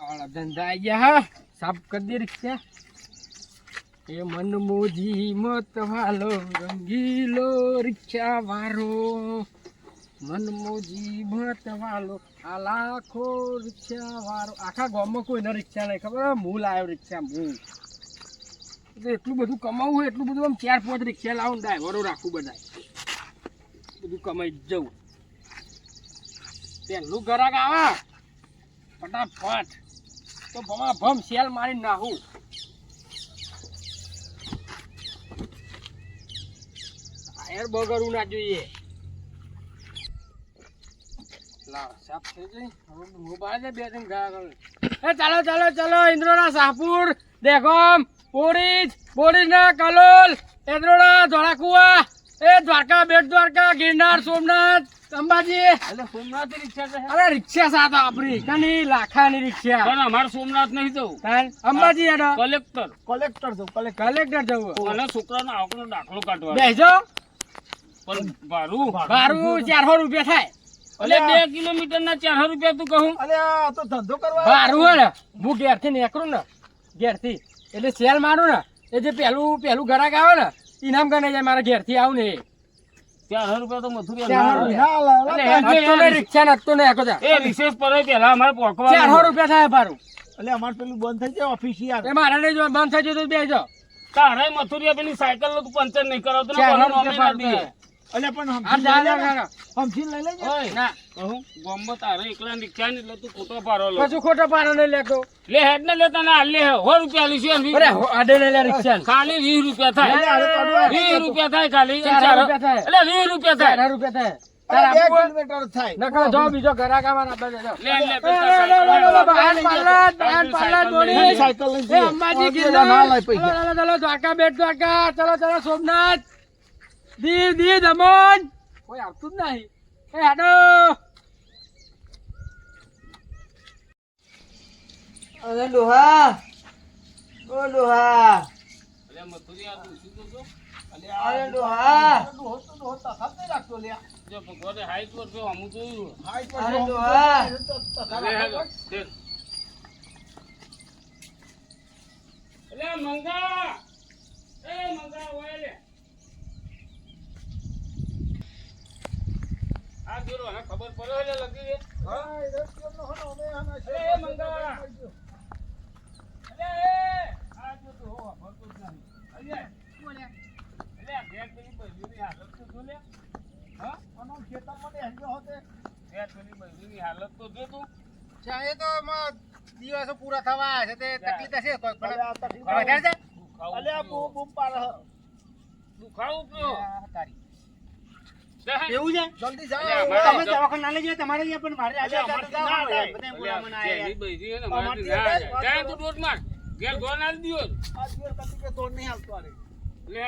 ધંધા આઈ ગયા હા સાફ કરી દે રિક્ષા એ મન મોજી મત વાલો રંગીલો રિક્ષા વાળો મન મોજી મત વાલો આ લાખો રિક્ષા વાળો આખા ગામમાં કોઈને રિક્ષા નહીં ખબર હું લાવ્યો રિક્ષા હું એટલું બધું કમાવું હોય એટલું બધું આમ 4-5 રિક્ષા લાવું ડ્રાઈવરો રાખું બધા બધું કમાઈ જવું પેલું ગરાક આવા ફટાફટ તો ભમા ભમ સેલ મારી નાખું ટાયર બગડવું ના જોઈએ લાવ સાફ થઈ જાય હવે મોબાઈલ બે ત્રણ ગરાક એ ચાલો ચાલો ચાલો ઇન્દ્રોના શાહપુર દેખોમ બોરીજ ના કલોલ ઇન્દ્રોના ધોળાકુવા એ દ્વારકા બેટ દ્વારકા ગિરનાર સોમનાથ અંબાજી એટલે સોમનાથ રિક્ષા છે અરે રિક્ષા સાથ આપણી કની લાખાની રિક્ષા પણ અમાર સોમનાથ નહીં જવું અંબાજી હેડો કલેક્ટર જવું અને છોકરાનો આવકનો દાખલો કાઢવાનો બેસજો પણ ભાડું 400 રૂપિયા થાય એટલે 2 કિલોમીટર ના 400 રૂપિયા તું કહું અલે આ તો ધંધો કરવા ભાડું હે હું ઘેરથી નીકળું ને ઘેરથી એટલે સેલ મારું ને એ જે પહેલું ગરાક આવે ને ઇનામ ગણાઈ જાય મારા ઘેરથી આવું ને 400 રૂપિયા તો મથુરી રિક્ષા નતો ને એ વિશેષ પર પેલા અમારે પોકવા 400 રૂપિયા થાય ભાડું એટલે અમારે પેલું બંધ થઈ જાય ઓફિસિયલ એ મારે નહીં જો બંધ થઈ જાય તો બેજો તારે મથુરિયા પેલી સાયકલ નું પંચર નહીં કરાવતો ને કોનો નોમે ના દે અલે પણ હમથી લઈ લેજો ઓય ના કહું ગોમમાં તારે એકલા રિક્ષા ને એટલે તું ખોટો પારો લે પછી ખોટો પારો નહીં લેતો લે હેડ ને લેતા ના લે 100 રૂપિયા લીશે અરે આડે લે રિક્ષા ખાલી 20 રૂપિયા થાય 20 રૂપિયા થાય ખાલી 4 રૂપિયા થાય એટલે 20 રૂપિયા થાય 4 રૂપિયા થાય તારા 2 કિલોમીટર થાય નકો જો બીજો ઘરાક આમાં આપે લે પાલા દોડી સાયકલ લઈ એ અંબાજી ગિરનાર ના લઈ પૈસા ચલો દ્વારકા બેટ દ્વારકા ચલો સોમનાથ દીવ દમણ કોઈ આવતું જ નહીં એ હેડો અરે લોહા ઓ લોહા અલે મથુરિયા તું સીધો છો અરે લોહા તો ખાતે રાખતો લે જો ભગવાને હાઈટ પર જો હું જોયું હાઈટ પર અરે લોહા અલે હેડો અલે મંગા ઓય લે આ જોરો હા ખબર પડે એટલે લગી રે હા એ રસ્તો નો હનો મે આના છે એ મંગા અલે આ જો તો હો ભરતો જ નહીં અલે કોલે અલે ઘેર પેલી બૈરીની હાલત તો જો લે હા આનો ખેતર મને હેજો હોતે ઘેર પેલી બૈરીની હાલત તો જો તું ચાહે તો દિવસો પૂરા થવા છે તે તકલીફ છે કોઈ પણ વધારે છે અલે આ બૂમ પાર દુખાવું કયો તારી એવું છે જલ્દી જાઓ તમે દવાખાને ના લઈ જાવ તમારે અહીંયા પણ મારે આજે બધા બોલાવવાના આયા છે બૈરી ને મારે જાય તું ડોટ માર ઘેર ગો ના દીયો આ દિવસ કદી કે તોડ નહીં આવતો આરે લે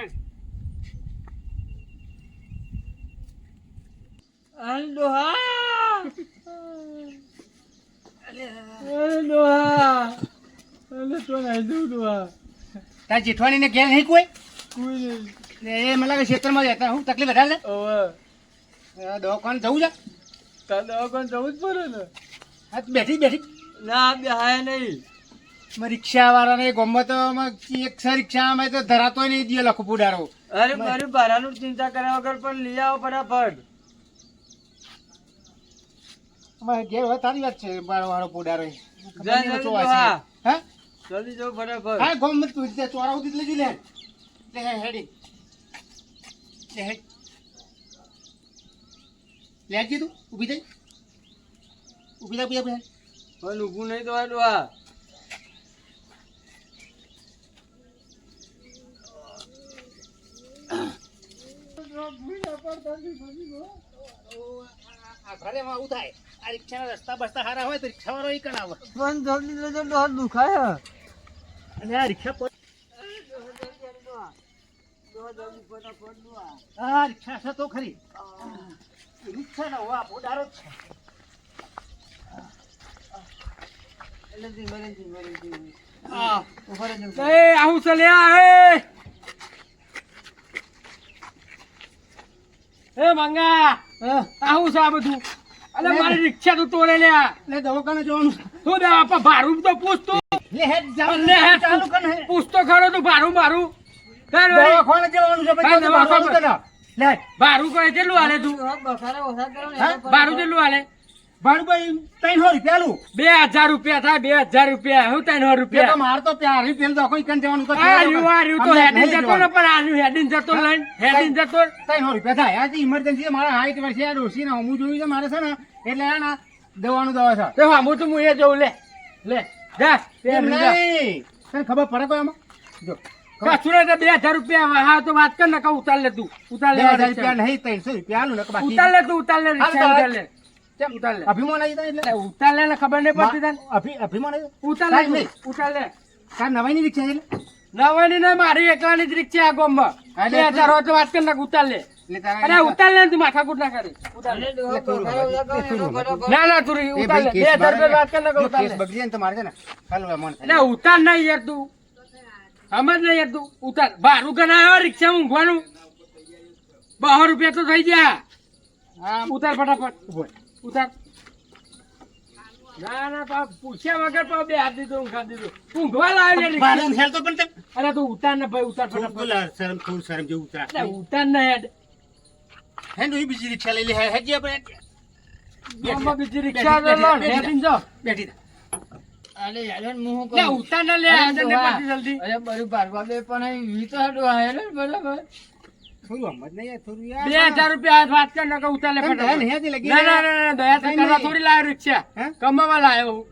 અરે લોહા અરે લોહા અલે તો નહીં દઉં લોહા તાર જેઠવાની ને ઘેર નહીં કોઈ નહીં એ મને લાગે ક્ષેત્રમાં જતા હું તકલીફ વધારે છે ઓવે દવાખાને જવું છે કાલ દવાખાને જવું જ પડે ને હા બેઠી ના બેહાય નહીં રિક્ષા વાળાને ગમત એક રિક્ષામાં તો ધરાતો નહીં દે લખો પુડારો અરે મારું ભાડાનું ચિંતા કર્યા વગર પણ લઈ આવો ફટાફટ અમારે ઘેર હોય તારી વાત છે વાળો પુડારો હા જલ્દી જાઓ ફટાફટ હા ગમ તું ચોરા ઉધી લેજો લે હેડી લેજે તું ઊભી થઈ ઊભી થઈ પણ ઊભું નહીં તો ડોહા ઘરેમાં આવું થાય આ રિક્ષાના રસ્તા બસ્તા સારા હોય તો રિક્ષા વાળો કણ આવે પણ જલ્દી લેજો ડોહા દુખાય અને આ રિક્ષા હા રિક્ષા છે તો ખરી રિક્ષા ના હોવા પોડારો જ છે આવું ચાલ્યા એ મંગા આવું છે આ બધું અલે મારી રિક્ષા તું તોડે લે આ. લે દવાખાને જવાનું છે. તું દે આપા ભાડું તો પૂછ તું. લે હેડ જાવ લે હે ચાલુ કર ને. પૂછ તો ખરો તું ભાડું મારું. તાર વળી દવાખાને જવાનું છે હા, ભાઈ દવાખાને દવાખાને. કરો. લે ભાડું કોઈ કેટલું હાલે તું? ભાડું કેટલું હાલે? ભાડું ભાઈ 300 રૂપિયા આલું. 2000 રૂપિયા થાય 2000 રૂપિયા હું 300 એ તો રૂપિયા માર તો પ્યારી પેલ દવાખાને કન જવાનું તો આ રહ્યું તો હેડીન જતો ને પણ આનું હેડીન જતો લઈને હેડીન જતો 300 રૂપિયા થાય આ ઇમરજન્સી મારા હાઈટ વર્ષે આ ડોસી ને હું જોયું છે મારે છે ને એટલે આ ના દવાનું દવા છે તો હું તો હું એ જઉં લે જા એમ નહીં તને ખબર પડે કોઈ આમાં જો કચુરે તો 2000 રૂપિયા હા તો વાત કર ને કહું ઉતાર લે તું ઉતાર લે 2000 રૂપિયા નહીં 300 રૂપિયા આલું ને કે બાકી ઉતાર લે તું ઉતાર લે રિક્ષા ઉતાર લે કેમ? ઉતાર લે અભિમાન આવી જાય એટલે ઉતાર લે ને ખબર નહીં પડતી તને અભિમાન આવી ઉતાર લે નહીં. ઉતાર લે તાર નવાઈની રિક્ષા છે એટલે નવાની ને મારી એકલાની જ રિક્ષા આ ગામમાં હા, 2000 હોય તો વાત કર ને ઉતાર લે એટલે તારા અરે ઉતાર લે ને તું માથાકૂટ ના કરી ઉતાર લે ના ના તું એ ઉતાર લે ભાઈ કેસ 2000 રૂપિયા વાત કર ને જો ઉતાર કેસ લે બગડી જાય ને તો મારે છે ને કાલ મન એટલે ઉતાર નહીં યાર તું સમજ નહીં યાર તું ઉતાર ભાડું ગણાયો રિક્ષા ઊંઘવાનું 200 રૂપિયા તો થઈ ગયા હા ઉતાર ફટાફટ ઉભો ઉતાર ના ના પાપ પૂછ્યા વગર પાપ બે હાથ દીધો ઊંઘા દીધો ઊંઘવા લાવ્યો લે ભાડું રિક્ષા હેલ તો પણ તે અરે તું ઉતાર ને ભાઈ ઉતાર ફટાફટ શરમ થોડું શરમ જેવું ઉતરા એટલે ઉતાર ને હેડ હે નો બીજી રિક્ષા લઈ લે હેજી આપણે ગામમાં બીજી રિક્ષા તો લો ને હેડીને જાઓ. બેઠી થા. લે ઉતાર ને લે અંદર ને પડતી જલ્દી થોડું સમજ નહીં યાર, થોડું યાર 2000 રૂપિયા વાત કર ને ઉતાર લે પણ દયા ફટાફટ નહીં લગી ના ના ના દયા તો કરવા થોડી લાવ્યો રિક્ષા હે? કમાવા લાવ્યો હું.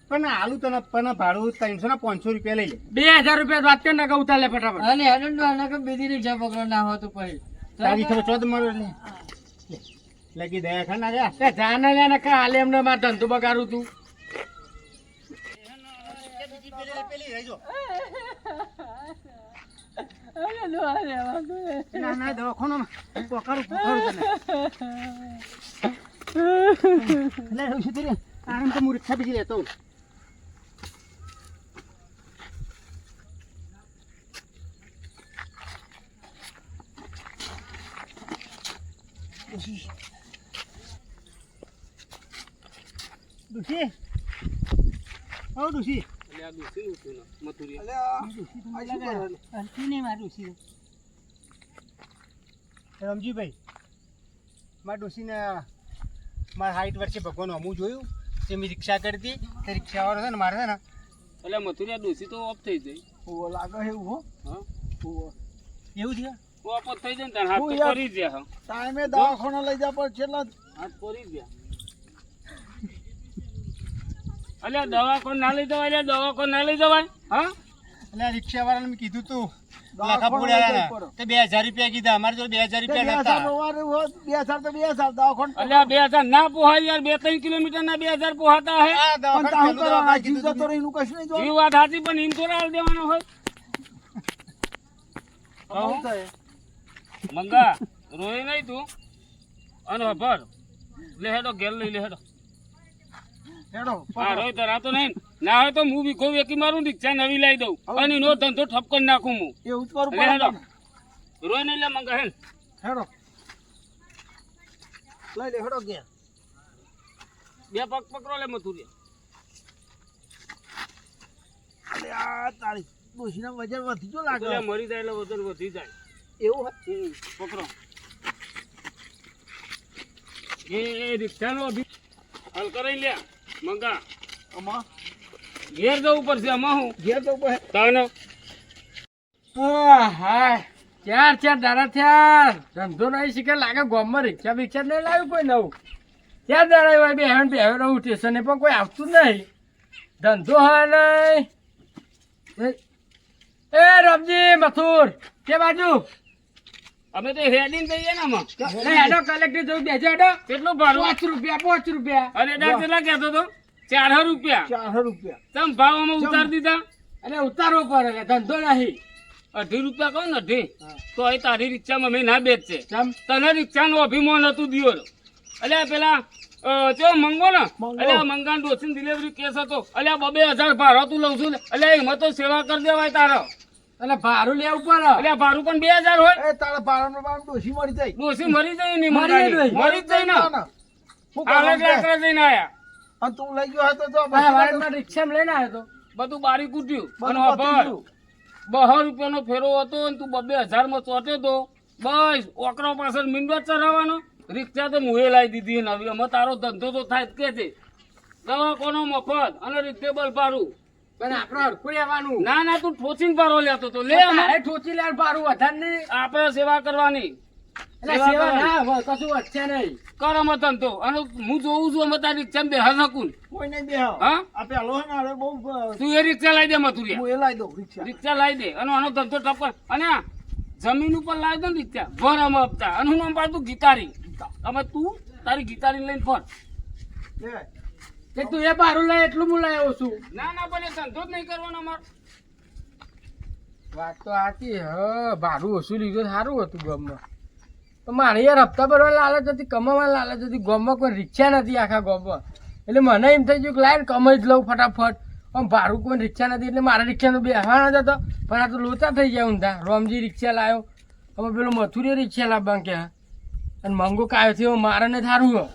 પણ આલુ તને પણ ભાડું 300 ના 500 રૂપિયા લઈ લે 2000 રૂપિયા વાત કર ને ઉતાર લે ફટાફટ તારી ખબર ચોદ મારો લે લગી દયા ખાન ના ગયા એ જાને લે ને કા હાલે એમને માર ધંધો બગાડું તું પેલી રહેજો ના ના દવાખાનો પોકારું તને લે રહું છું આરામ તો હું રિક્ષા બીજી લેતો હોઉં. ડુસી ઓ ડુસી રમજીભાઈ મારા ડોસીને મારા હાઈટ વર્ષે ભગવાન અમું જોયું તે મેં રિક્ષા કરી હતી તે રિક્ષાવાળો છે ને મારે છે ને એટલે મથુરિયા ડોસી તો ઓફ થઈ જાય ઓવો લાગે એવું હો હા એવું છે ઓફ થઈ જાય ને તાર હાથ તો પડી ગયા ટાઈમે દવાખાના લઈ જા પર છેલ્લા હાથ પડી ગયા અલ્યા દવા કોણ ના લઈ જવાય અલ્યા દવા કોણ ના લઈ જવાય હા એટલે રિક્ષાવાળાને મેં કીધું તું લાખા પોડ્યા ને તે 2000 રૂપિયા કીધા અમારે જો 2000 રૂપિયા નતા અલ્યા 2000 ના પોહાય યાર 2-3 કિલોમીટર ના 2000 પોહાતા હે આ દવાખાને પેલું કીધું તું. એ વાત સાચી પણ ઇન થોડા આલ દેવાનો હોય મંગા રોય નહીં તું અને ભર લે હેડો ઘેર લઈ લે હેડો હેડો હા રોય તો રાતો નહીં ના હોય તો હું વિખો વેકી મારું રિક્ષા નવી લાવી દઉં અને એનો ધંધો ઠપ કરી નાખું હું એવું જ કરું લે હેડો રોય નહીં લે મંગા હેલ હેડો લઈ લે હેડો ગયા બે પગ પકડો લે મથુરિયા અરે આ તારી ડોશીના વજન વધી જો લાગે એટલે મરી જાય એટલે વજન વધી જાય એવું હે? પકડો એ રિક્ષાનો અભી હલ કરાઈ લે મંગા અમા ઘેર જવું પડશે આમાં હું ઘેર તો ઉપર તાનો હાય ચાર દાડા થયા ધંધો નહીં શીખે લાગે ગામમાં રિક્ષા બિક્ષા નહીં લાવ્યું કોઈ નવું ચાર દાડા હોય બે રહું સ્ટેશને પણ કોઈ આવતું નહીં ધંધો હા નહીં એ રમજી મથુર કે બાજુ અમે તો હેડીને જઈએ ને આમાં હેડો કલેક્ટર જવું બેસો હેડો કેટલું ભાડું 5 રૂપિયા અરે કેટલા કહેતો તો 400 રૂપિયા 400 રૂપિયા તમે ભાવમાં ઉતારી દીધા અને ઉતારવો પડે ધંધો નહીં 2.5 રૂપિયા કહો ને 2.5 તો એ તારી રિક્ષામાં મેં ના બેચશે તને રિક્ષાનું અભિમાન હતું દિયોર અલ્યા પેલા ચો મંગો ને અલ્યા મંગાન ડોસીન ડિલિવરી કેસ હતો અલ્યા 2000 ભાડો તું લઉં છું અલ્યા એમાં તો સેવા કરી દેવાય તારો એટલે ભાડું લેવું પડે અલ્યા ભાડું પણ 2000 હોય એ તારા પારાનો બાપ ડોશી મરી જાય ડોસી મરી જાય નહીં મરી જ જાય ને હું આ કરવા લાકડા જઈને આયા અને તું લઈ ગયો હતો તો આ વાડમાં રિક્ષામાં લઈને આવ્યો તો બધું બારી કૂટ્યું અને બધું ખબર 200 રૂપિયાનો ફેરો હતો અને તું 2000 માં ચોટ્યો તો બસ ઓકરો પાછળ મીંડો જ ચરાવવાનો રિક્ષા તો મુએ લાવી દીધી ને હવે અમે તારો ધંધો તો થાય જ કે છે દવાખાનો મફત અને રિક્ષેબલ ભાડું પણ આપણે હરખું રહેવાનું. ના ના તું ઠોચીને ભાડો લેતો તો લે અમે તારે ઠોચી લેવાનું ભાડું વધારે નહીં. આપણે સેવા કરવાની એટલે સેવા સેવા કરવાની. ના હોય, કશું વધશે નહીં. કર અમે ધંધો અને હું જોઉં છું અમે તારી રિક્ષામાં બેહા શકું કોઈ નહીં બેહો હા આ પેલો હે ને અરે બહુ તું એ રિક્ષા લાવી દે મથુરિયા હું એ લાવી દઉં રિક્ષા રિક્ષા લાવી દે અને આનો ધંધો ટપકર અને આ જમીન ઉપર લાવી દે ને રિક્ષા ભર અમે હપ્તા અને હું નામ પાડું ગીતારી અમે તું તારી ગીતારી લઈને ફર લે કે તું એ ભાડું લે એટલું હું લઈ આવું છું. ના ના પણ એ ધંધો જ નહીં કરવાનો અમારે વાત તો સાચી. હા, ભાડું ઓછું લીધું સારું હતું ગામમાં. તો મારે યાર હપ્તા ભરવા લાલચ હતી, કમાવા લાલચ હતી. ગામમાં કોઈ રિક્ષા નથી આખા ગામમાં. એટલે મને એમ થઈ ગયું કે લાઈન કમાઈ જ લઉં ફટાફટ. આમ ભાડું કોઈ રિક્ષા નથી એટલે મારા રિક્ષાનો બેસવાનો જ હતો. પણ આ તો લોચા થઈ ગયા ઊંધા. રોમજી રિક્ષા લાવ્યો, હવે પેલો મથુરી રિક્ષા લાવવા કે અને મંગો કાયો થયો મારે ને સારું હોય.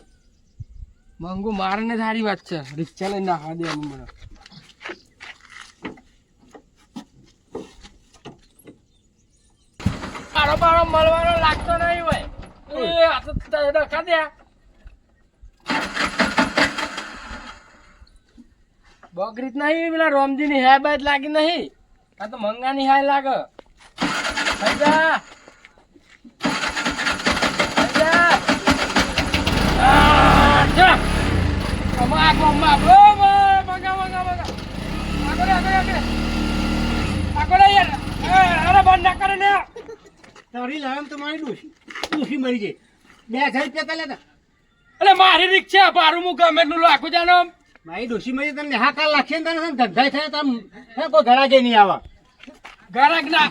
મંગો મારે ને સારી વાત છે. રિક્ષા લઈને નાખવા દે મને. મારો બારો મળવાનો લાગતો નહીં હોય. એ આ તો ડખા દે. બકરીત નહીં પેલા રોમજી ની હાય બાય લાગી નહીં. આ તો મંગાની હાય લાગે. હૈદા. હૈદા. જા. અમા ગોમા બો મંગા મંગા મંગા. આગળ યાર. અરે બંધ ના કરે ને. તારી લાયમ તો મારી ડોશી મરી ગઈ 2000 રૂપિયા કાલે હતા એટલે મારી રિક્ષા ભાડું હું ગમે એટલું લાખું જાનો. મારી ડોશી મરી તને હાકા લાખે ને તને ધંધા થાય તો આમ હે કોઈ ઘણા કે નહીં આવા ગરાક ના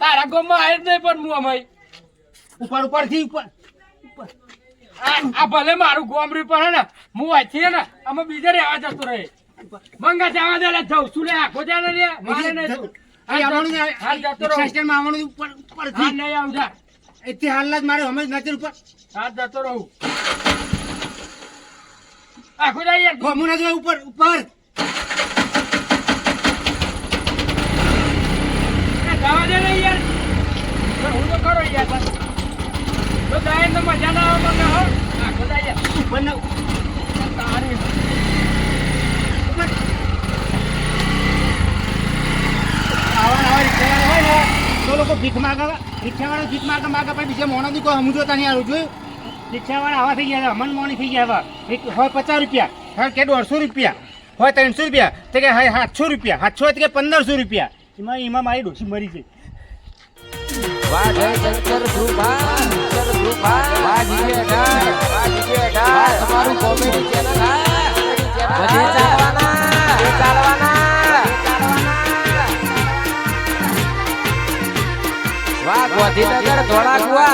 તારા ગામમાં આવે જ નહીં પણ હું અમાય ઉપર ઉપરથી ઉપર આ ભલે મારું ગોમરી પર હે ને હું અહીંથી હે ને અમે બીજે રહેવા જતો રહે. મંગા જવા દે લે જઉં છું લે આખો જાને રે મારે નહીં તું. હાલ જતો રહું. સ્ટેશનમાં આવવાનું ઉપર હા ઉપરથી નહીં આવું જા. એથી હાલ જ મારે હમણાં નજર ઉપર હાલ જતો રહું. આખો જાય યાર. ગોમુના જો ઉપર ઉપર જવા દે ને યાર. પણ હું તો ખરો યાર. તો જાય તો મજા ના આવે મને હો. આખો જાય યાર. ઉપર ને તારી ઉપર આવા રિક્ષાવાળા હોય ને તો લોકો ભીખ માગા રિક્ષાવાળા ભીખ માગા પણ બીજા મોણા દી કોઈ સમજો તને આવું જોયું રિક્ષાવાળા આવા થઈ ગયા મન મોણી થઈ ગયા હોય 50 રૂપિયા હા કે 150 રૂપિયા હોય 300 રૂપિયા તો કે હા 700 રૂપિયા 700 કે 1500 રૂપિયા એમાં મારી ડોશી મરી ગઈ વાહ જય શંકર ધ્રુભા વાહ જીજે ડાર તમારું કોમેડી ચેનલ બધે ચાલવાના વાહ ગોધીનગર ધોળાકુવા